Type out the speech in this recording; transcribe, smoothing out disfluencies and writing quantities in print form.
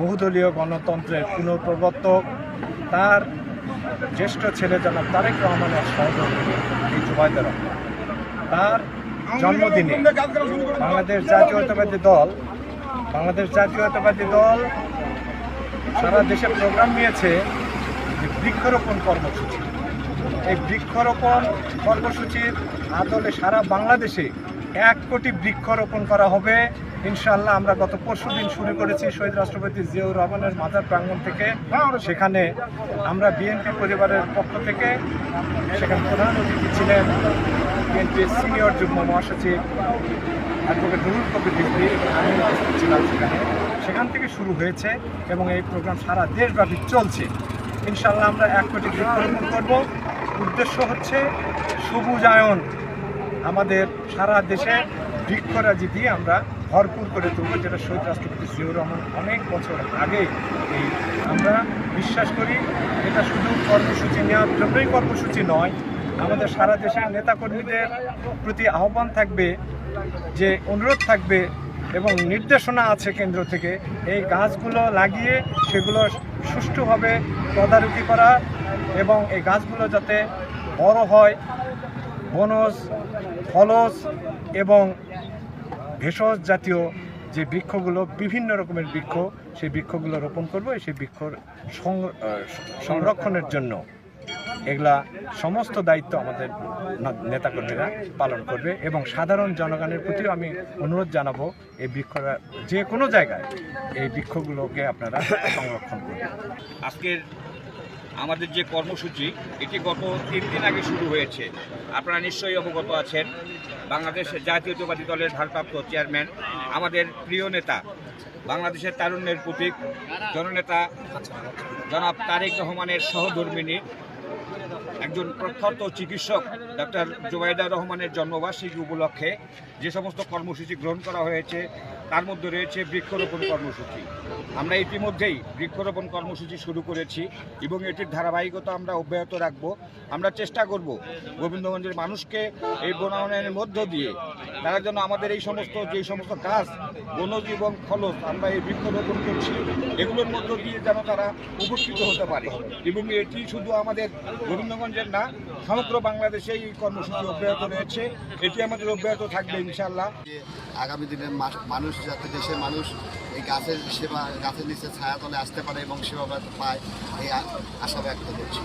বহুদলীয় গণতন্ত্রের পুনঃপ্রবর্তক, তার জ্যেষ্ঠ ছেলে জনাব তারেক রহমানের সহযোগী এই জুবাইদা রহমান। তার জন্মদিনে বাংলাদেশ জাতীয়তাবাদী দল সারা দেশে প্রোগ্রাম নিয়েছে যে বৃক্ষরোপণ কর্মসূচি। এই বৃক্ষরোপণ কর্মসূচির আদলে সারা বাংলাদেশে 1 কোটি বৃক্ষরোপণ করা হবে ইনশাআল্লাহ। আমরা গত পরশুদিন শুরু করেছি শহীদ রাষ্ট্রপতি জিয়াউর রহমানের মাজার প্রাঙ্গণ থেকে। সেখানে আমরা বিএনপি পরিবারের পক্ষ থেকে, সেখানে প্রধান অতিথি ছিলেন বিএনপির সিনিয়র যুগ্ম মহাসচিব অ্যাডভোকেট নুরুল কবির রিজভী, আমি উপস্থিত ছিলাম সেখান থেকে শুরু হয়েছে এবং এই প্রোগ্রাম সারা দেশব্যাপী চলছে। ইনশাআল্লাহ আমরা 1 কোটি বৃক্ষরোপণ করব। উদ্দেশ্য হচ্ছে সবুজায়ন, আমাদের সারা দেশে বৃক্ষরাজি দিয়ে আমরা ভরপুর করে তুলব, যেটা শহীদ রাষ্ট্রপতি জিয়াউর রহমান অনেক বছর আগে এই আমরা বিশ্বাস করি। এটা শুধু কর্মসূচি নেওয়ার জন্যই কর্মসূচি নয়, আমাদের সারা দেশের নেতাকর্মীদের প্রতি আহ্বান থাকবে, যে অনুরোধ থাকবে এবং নির্দেশনা আছে কেন্দ্র থেকে, এই গাছগুলো লাগিয়ে সেগুলো সুষ্ঠুভাবে তদারকি করা এবং এই গাছগুলো যাতে বড় হয়, বনজ, ফলজ এবং ভেষজ জাতীয় যে বৃক্ষগুলো, বিভিন্ন রকমের বৃক্ষ, সেই বৃক্ষগুলো রোপণ করব। সেই বৃক্ষ সংরক্ষণের জন্য এগুলা সমস্ত দায়িত্ব আমাদের নেতাকর্মীরা পালন করবে এবং সাধারণ জনগণের প্রতিও আমি অনুরোধ জানাবো, এই বৃক্ষরা যে কোনো জায়গায় এই বৃক্ষগুলোকে আপনারা সংরক্ষণ করবেন। আজকের আমাদের যে কর্মসূচি, এটি গত 3 দিন আগে শুরু হয়েছে। আপনারা নিশ্চয়ই অবগত আছেন, বাংলাদেশ জাতীয়তাবাদী দলের ভারপ্রাপ্ত চেয়ারম্যান, আমাদের প্রিয় নেতা, বাংলাদেশের তারুণ্যের প্রতীক, জননেতা জনাব তারেক রহমানের সহধর্মিণী, একজন প্রখ্যাত চিকিৎসক ডক্টর জুবাইদা রহমানের জন্মবার্ষিকী উপলক্ষে যে সমস্ত কর্মসূচি গ্রহণ করা হয়েছে, তার মধ্যে রয়েছে বৃক্ষরোপণ কর্মসূচি। আমরা ইতিমধ্যেই বৃক্ষরোপণ কর্মসূচি শুরু করেছি এবং এটির ধারাবাহিকতা আমরা অব্যাহত রাখব। আমরা চেষ্টা করব গোবিন্দগঞ্জের মানুষকে এই বনায়নের মধ্য দিয়ে তারা যেন আমাদের এই সমস্ত গাছ, বনজ এবং ফলজ আমরা এই বৃক্ষরোপণ করছি, এগুলোর মধ্য দিয়ে যেন তারা উপকৃত হতে পারে। এবং এটি শুধু আমাদের গোবিন্দগঞ্জের না, সমগ্র বাংলাদেশে এই কর্মসূচি অব্যাহত রয়েছে, এটি আমাদের অব্যাহত থাকবে ইনশাআল্লাহ। আগামী দিনের মানুষ যাতে দেশের মানুষ এই গাছের সেবা, গাছের নিচে ছায়াতলে আসতে পারে এবং সেবা পায়, এই আশা ব্যক্ত করছি।